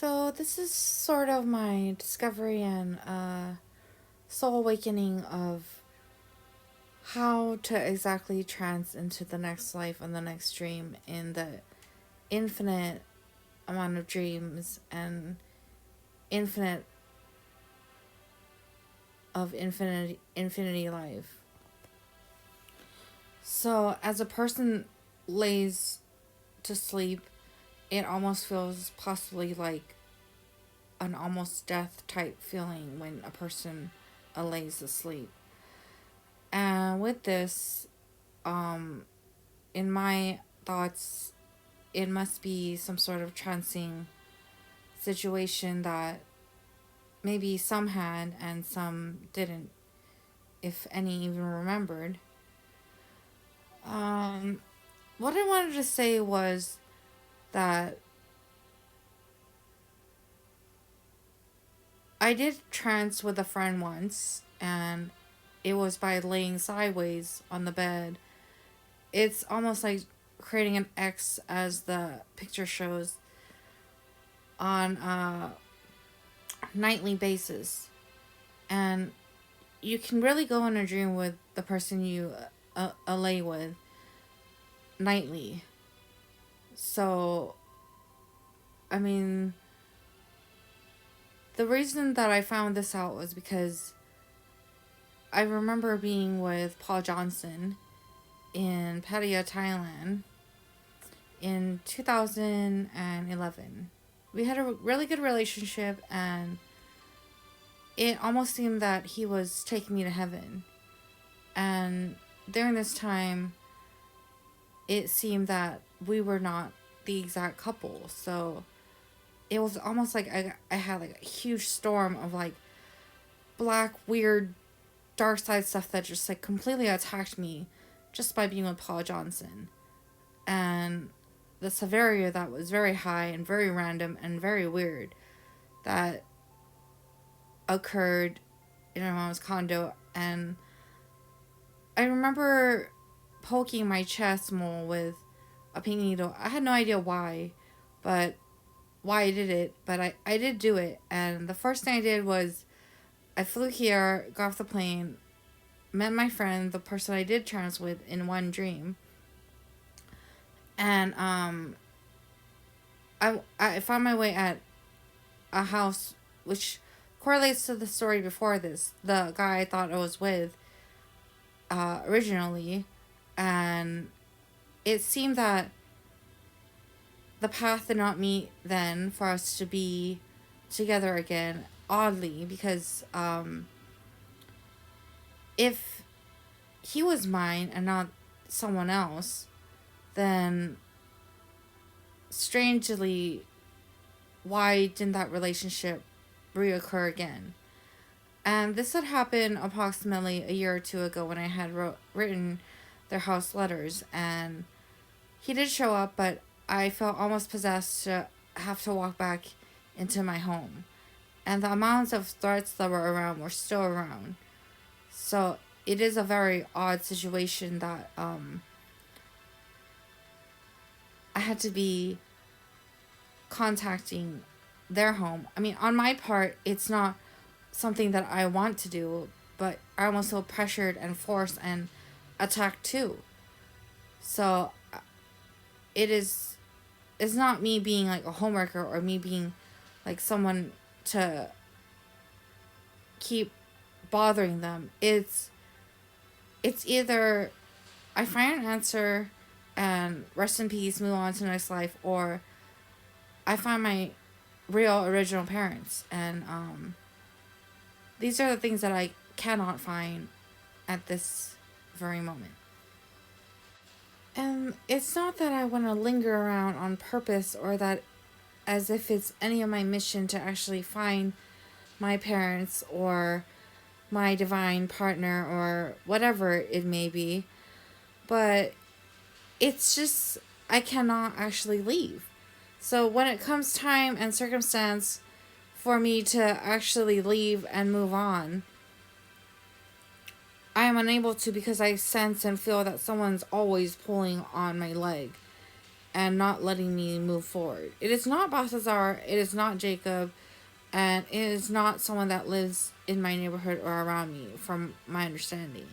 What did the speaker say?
So, this is sort of my discovery and soul awakening of how to exactly trance into the next life and the next dream in the infinite amount of dreams and infinite of infinity life. So, as a person lays to sleep, it almost feels possibly like an almost death type feeling when a person lays asleep. And with this, um, in my thoughts, it must be some sort of trancing situation that maybe some had and some didn't, if any even remembered. Um, what I wanted to say was that I did trance with a friend once, and it was by laying sideways on the bed. It's almost like creating an X, as the picture shows, on a nightly basis. And you can really go in a dream with the person you lay with nightly. So, I mean, the reason that I found this out was because I remember being with Paul Johnson in Pattaya, Thailand in 2011. We had a really good relationship, and it almost seemed that he was taking me to heaven. And during this time, it seemed that we were not the exact couple. So it was almost like I had like a huge storm of like black, weird, dark side stuff that just like completely attacked me just by being with Paul Johnson. And the severity of that was very high and very random and very weird that occurred in my mom's condo. And I remember poking my chest more with a pink needle. I had no idea but why I did it, but I did do it. And the first thing I did was I flew here, got off the plane, met my friend, the person I did trance with in one dream. And I found my way at a house which correlates to the story before this. The guy I thought I was with originally, and it seemed that the path did not meet then for us to be together again. Oddly, because if he was mine and not someone else, then strangely, why didn't that relationship reoccur again? And this had happened approximately a year or two ago when I had written their house letters, and he did show up, but I felt almost possessed to have to walk back into my home. And the amounts of threats that were around were still around. So it is a very odd situation that I had to be contacting their home. I mean, on my part, it's not something that I want to do, but I almost feel pressured and forced and attacked too. So it is, it's not me being like a homewrecker or me being like someone to keep bothering them. It's either I find an answer and rest in peace, move on to the next life, or I find my real original parents. And these are the things that I cannot find at this very moment. And it's not that I want to linger around on purpose or that as if it's any of my mission to actually find my parents or my divine partner or whatever it may be. But it's just, I cannot actually leave. So when it comes time and circumstance for me to actually leave and move on, I am unable to because I sense and feel that someone's always pulling on my leg. and not letting me move forward. It is not Balthazar, it is not Jacob, and it is not someone that lives in my neighborhood or around me, from my understanding.